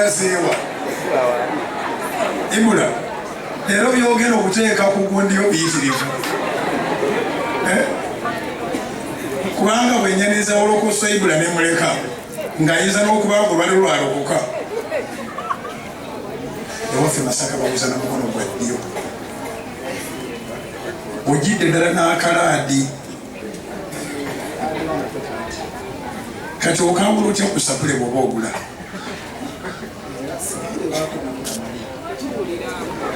sewa Imula lero byogera okuteeka ku gundiyo biyitirivu kubanga bwenyaniriza olokosa Ibula ne muleka ng'ayinza n'okubaako lwali lwalokoka ewaffe Masaka babuuza na mukono gwa ddyo ogidde ddala n'akalaadi kati okangula otya ku sapule bw'oba ogula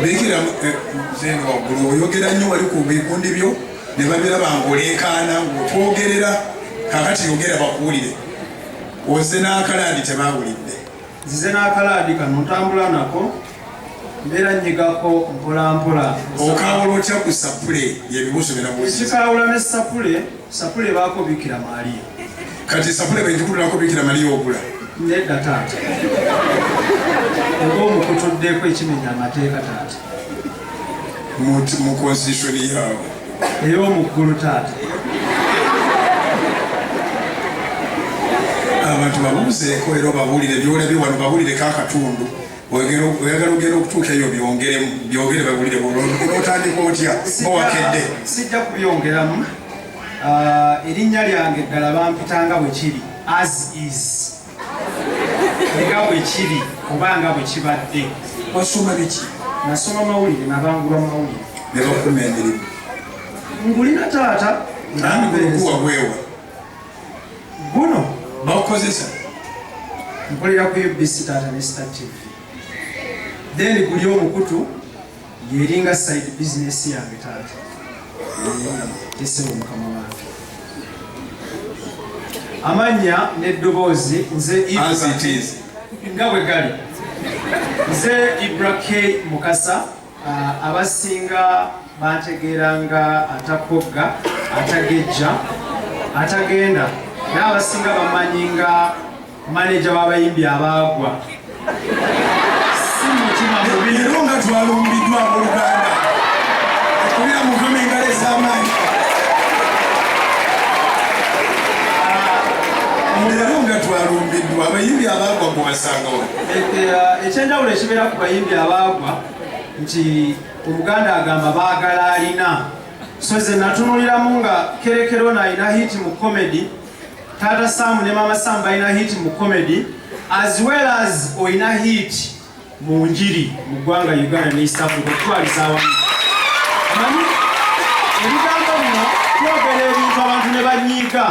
beekera zeno waggulu oyogera nnyo wali ku bikundi byo ne babiraba ng'oleekaana ng'otwogerera kakati yogera bakuwulire ozze n'akalaadi tebaawulidde nzize n'akalaadi kano ntambula nako mbeera nnyigako mpolampola okawula otya ku sapule yebibuuzo ekikawula ne sapule baako Bikira Maaliya kati sapule bwegikutulako Bikira Maaliya ogula nedda taata oba omukutuddeko ekimenya amateeka taata mu konstitutioni yaabwe ey'omuggulu taata abantu babuuzeeko era babuulire byolabye wano babuulireko akatundu oyagala ogenda okutuuka eyo byongere babuulire otandika otya owakedde sijja kubyongeramu erinnya lyange eddala bampitanga bwe kiri as is nga bwe kiri oba nga bwe kibadde wasoma biki nasoma mawulire nabangulwa mawulire ne bakuma emirimu ngulina taata nandikuwa bwewa guno bakukozesa nkolera ku UBC taata ne Star TV then guli omukutu yeringa side business yange taata esewo mukama wange amanya n'eddoboozi nze nga bwe gali nze Ibra K Mukasa abasinga bantegeeranga atakogga atagejja atagenda n'abasinga bamanyi nga maneja w'abayimbi abaagwa si mutima mubi leero nga twalumbiddwa abooluganda okubira mukama engalo ez'amaanyi leero nga twalumbiddwa abayimbi abaagwa mubasangawo ekyenjawulo ekibeera ku bayimbi abaagwa nti Oluganda agamba baagala alina so ze natunuliramu nga kerekero alina hit mu comedy Tata Sam ne Mama Sam balina hit mu comedy as well as oyina hit mu njiri mu ggwanga Uganda ne East Africa twaliza awamu amanyi ebigambo bino twogera ebintu abantu ne banyiiga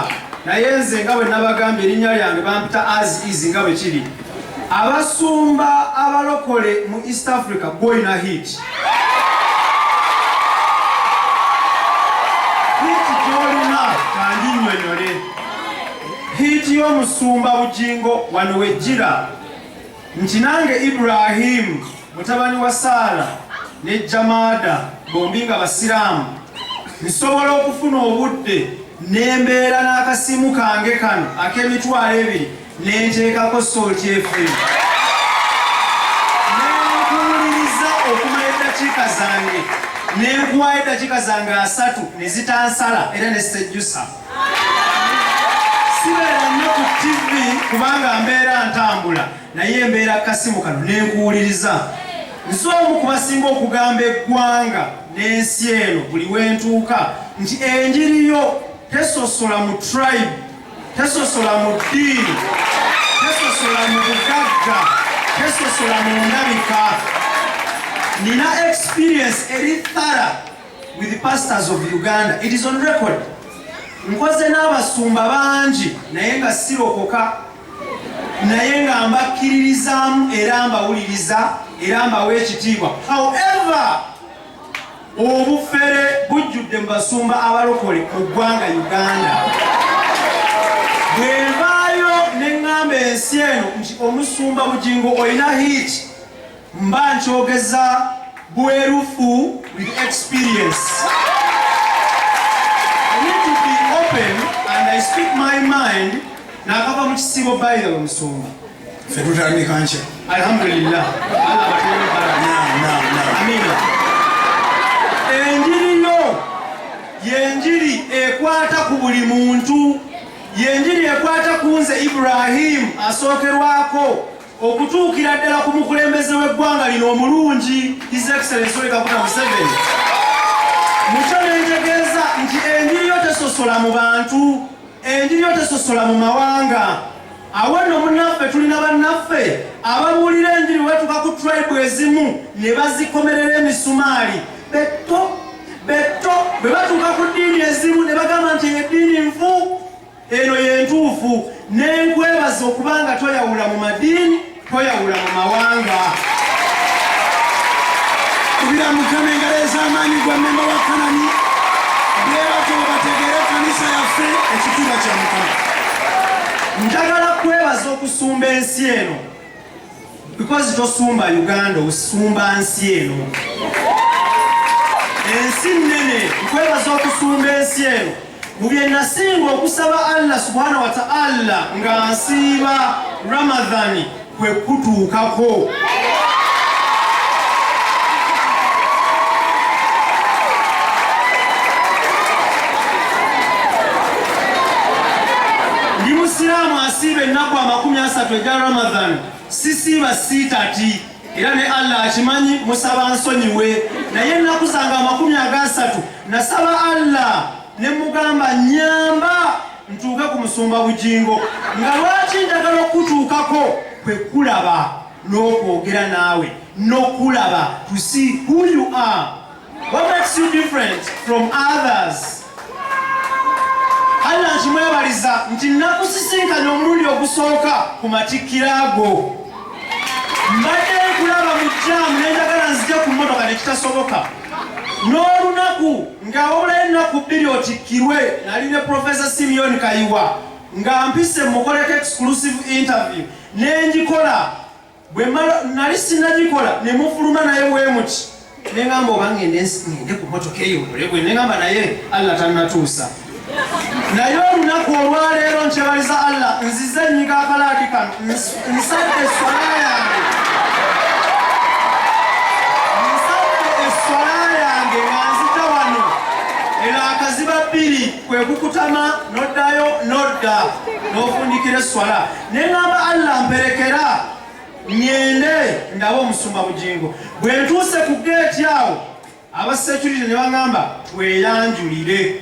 naye nze nga bwe nabagambye erinnya lyange bampita as is nga bwe kiri abasumba abalokole mu East Africa gwoyina hit hiti y'omusumba Bugingo wano wejjira nti nange Ibrahim mutabani wa Saara ne Jamada bombi nga basiraamu nsobola okufuna obudde nembeera n'akasimu kange kano ak'emitwalo 2 nenteekako Salt FM nenkuwuliriza okumala eddakiika zange nenkuwayo eddakiika zange 3 ne zitansala era ne sejjusa sibeera nnyo ku TV kubanga mbeera ntambula naye mbeera kasimu kano nenkuwuliriza nze omu ku basinga okugamba eggwanga n'ensi eno buli wentuuka nti enjiri yo tesosola mu tribe tesosola mu ddiini tesosola mu bugagga tesosola mu ndabika nina experience eri thara with the pastors of Uganda. It is on record. Nkoze n'abasumba bangi naye nga sirokoka naye nga mbakkiririzaamu era mbawuliriza era mbawa ekitiibwa. However, obufere bujjudde mu basumba abalokole mu ggwanga Uganda. Bwevaayo ne ŋŋamba ensi eno nti omusumba Bugingo olina hit mba nkyogeza bwerufu with experience. I need to be open and I speak my mind. Nakava mu kisibo bayira omusumba. Fetutandika nche. Alhamdulillah. Allah batele bara. Amina. Enjiri yo yenjiri ekwata ku buli muntu. Yenjiri ekwata kunze Ibrahim asookerwako okutuukira ddala ku mukulembeze w'eggwanga lino omulungi His Excellency Yoweri Kaguta Museveni. Mukyo nentegeeza nti enjiri yo tesosola mu bantu, enjiri yo tesosola mu mawanga. Awo nno munnaffe tulina bannaffe ababuulira enjiri wetuka ku tribe ezimu ne bazikomerera emisumaali betto bwe batuuka ku ddiini ezimu ne bagamba nti eddiini nfu, eno yentuufu. Nenkwebaza okubanga toyawula mu madiini, toyawula mu mawanga. Kubira Mukama engalo ez'amaanyi gwa mmemba wa Kanani beebato bategeere kanisa yaffe ekitiibwa kya Mukama. Njagala kwebaza okusumba ensi eno, because tosumba Uganda, osumba nsi eno. Ensi nnene, nkwebaza okusumba ensi eno. Mu bye nasinga okusaba Allah subhanahu wa ta'ala nga nsiiba Ramadhani kwe kutuukako. Ndi musiraamu asiiba ennaku 30 eza Ramadhani, sisiiba sitati. Era ne Allah akimanyi musaba nsonyiwe. Naye ennaku zange 30 nasaba Allah ne mugamba nyamba ntuuke ku musumba bugingo. Nga lwaki njagala okutuukako kwe kulaba n'okwogera naawe, n'okulaba to see who you are. What makes you different from others? Allah nkimwebaliza nti nakusisinkanya omulundi ogusooka ku matikkiro ago. Mbadde nkulaba mu jaamu nenjagala nzije ku mmotoka ne kitasoboka. N'olunaku nga wabula ennaku 2 otikkirwe, nali ne Professor Simeon Kayiwa nga mpise mukoleko exclusive interview nenjikola. Bwe nali sinnagikola ne mufuluma naye bwe muti nengamba oba ngende ku mmotoka eyo bwe nengamba naye Allah tannatuusa. Naye olunaku olwaleero nkyebaliza Allah nzize nnyiga akalaadi kano nsadde eswala yange. Era akaziba 2 kwe kukutama noddayo nodda n'ofundikira eswala. Nengamba Allah mperekera ngende ndaba omusumba bugingo. Bwe ntuuse ku geeti awo abasecurity ne bangamba tweyanjulire.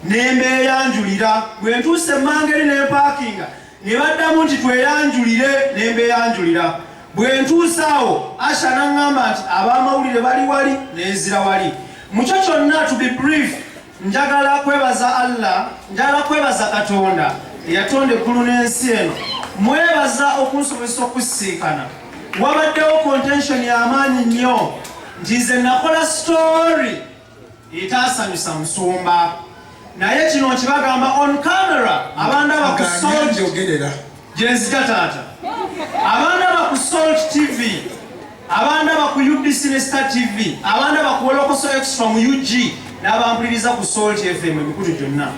Nembeyanjulira. Bwe ntuuse Mangeri ne parkinga ne baddamu nti tweyanjulire, nembeyanjulira. Bwe ntuuse awo Asha n'angamba nti ab'amawulire bali wali nenzira wali. Mukyo kyonna to be brief, njagala kwebaza Allah, njagala kwebaza Katonda eyatonda eggulu n'ensi eno. Mwebaza okunsobozesa okusiikana. Wabaddewo contention y'amaanyi nnyo nti nze nakola story etaasanyusa musumba. Naye kino nkibagamba on camera, abandaba ku Salt gyenzija taata, abandaba ku Salt TV, abandaba ku UBC ne Star TV, abandaba ku Wolokoso Extra mu UG, n'abampuliriza ku Salt FM emikutu gyonna.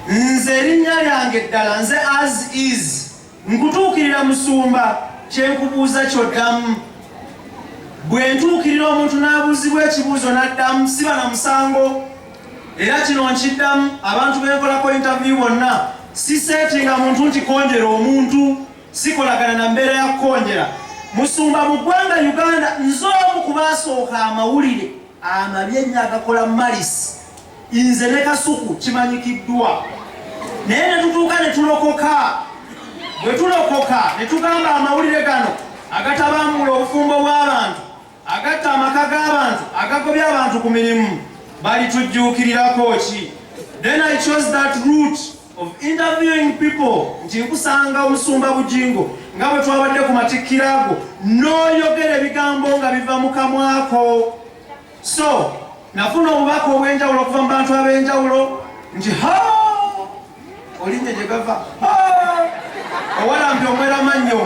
Nze erinnya lyange ddala, nze as is, nkutuukirira musumba, kyenkubuuza kyoddamu. Bwe ntuukirira omuntu n'abuuzibwa ekibuuzo n'addamu, siba na musango. Era kino nkiddamu abantu benkolako interview bonna, siseetinga muntu nti konjera omuntu, sikolagana na mbeera ya konjera. Musumba mu ggwanga Uganda nze omu ku baasooka amawulire amabi ennyo agakola Malisi. Nze ne Kasuku kimanyikiddwa. Naye ne tutuuka ne tulokoka. Bwe tulokoka ne tugamba amawulire gano agatabambula obufumbo bw'abantu, agatta amaka g'abantu, agagobya abantu ku mirimu, balitujjuukirirako ki. Then I chose that route of interviewing people nti nkusanga omusumba bugingo nga bwe twabadde ku matikkiro ago n'oyogera ebigambo nga biva mu kamwako. So nafuna obubaka obw'enjawulo okuva mu bantu ab'enjawulo nti olinnya gye gava, owalampi omwera mannyo,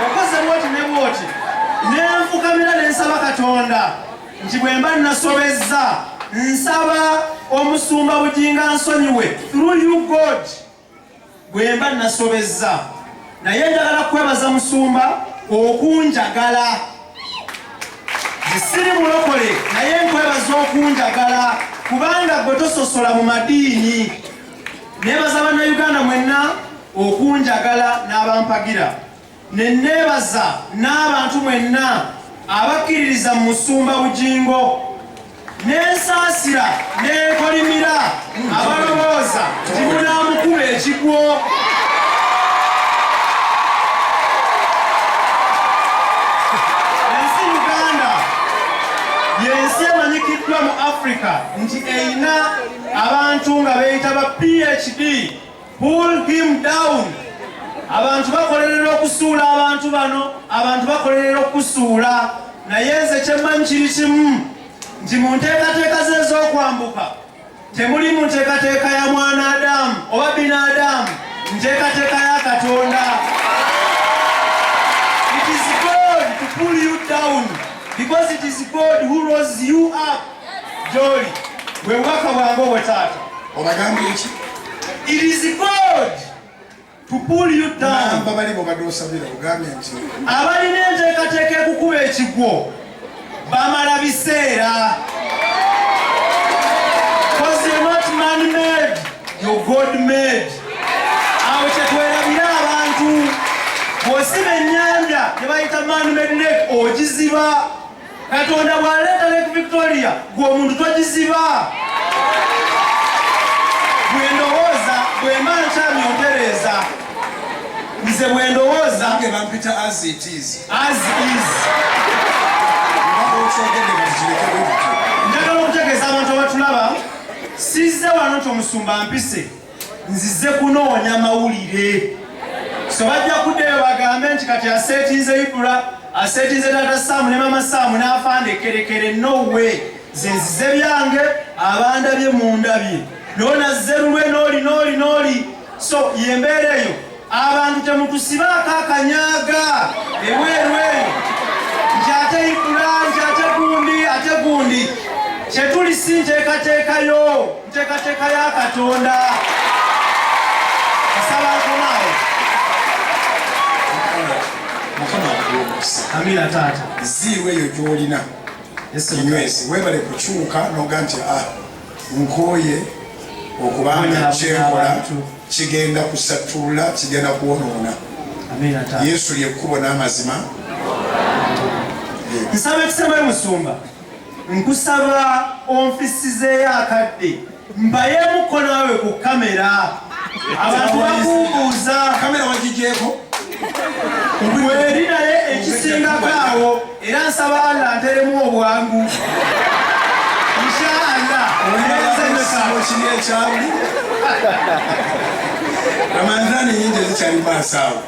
okoze bwoti ne bwoti. Nenfukamira ne nsaba Katonda nti bwe mba nasobezza, nsaba omusumba bugingo ansonyiwe through you God. Bwe mba nasobezza. Naye njagala kwebaza musumba okunjagala. Siri mulokole naye nkwebaza okunjagala kubanga gwe tososola mu madiini. Nebaza bannayuganda mwenna okunjagala n'abampagira. ne neebaza n'abantu mwenna abakkiririza mu musumba Bugingo, n'ensaasira n'enkolimira abalowooza nti munaamukuba ekigwo. Ensi Uganda y'ensi emanyikiddwa mu Africa nti eyina abantu nga beeyita ba PhD, pull him down. Abantu bakolerera okusuula abantu bano, abantu bakolerera okusuula. Naye nze kyemmanyi kiri kimu, nti mu nteekateeka ze ez'okwambuka temuli mu nteekateeka ya mwana Adamu oba binadamu, nteekateeka ya Katonda. It is God to pull you down because it is God who rose you up. Joli, bwe bubaka bwange obwe taata. Obagambye eki? It is God to pull you down. Bali bobadde osabira ogambye nti abalina enteekateeka ekukuba ekigwo bamala biseera. Because you're not man-made, you're God-made. Awo kyetwerabira abantu bw'osiba ennyanja ne bayita man-made lake ogiziba. Katonda bw'aleeta Lake Victoria gwe omuntu togiziba. Bwe ndowooza bwe mba nkyamya ontereeza, nze bwe ndowooza nange bampita as it is. As is. Njagala okutegeeza abantu abatulaba, sizze wano nti omusumba mpise, nzize kunoonya mawulire. So bajja kuddeyo bagambe nti kati aseetinze Ibula, aseetinze taata Saamu ne mama Saamu n'afanda ekkerekere. No way. Nze nzize byange, abandabye mu ndabye. N'onazze lulwe n'oli. So y'embeera eyo. Abantu temutusibaako akanyaaga ebweru eyo nti ate Ibula, nti ate gundi. Kyetuli si nteekateekayo, nteekateeka ya Katonda. Asaba akomaawo. Amina taata. Ziiru eyo gy'olina kinywezi weebale kukyuka n'oga nti nkooye okubanga kyenkola kigenda kusatula, kigenda kuwonoona. Yesu lyekkubo n'amazima. Nsaba ekisembayo musumba, nkusaba onfisizeeyo akadde mbayeemuko naawe ku kamera. Abantu bakumbuuza kamera wagigyeko weri naye ekisingako awo, era nsaba Allah anteremu obwangu. Inshallah kiri ekyabu Ramadhani yingi ezikyali maaso awo.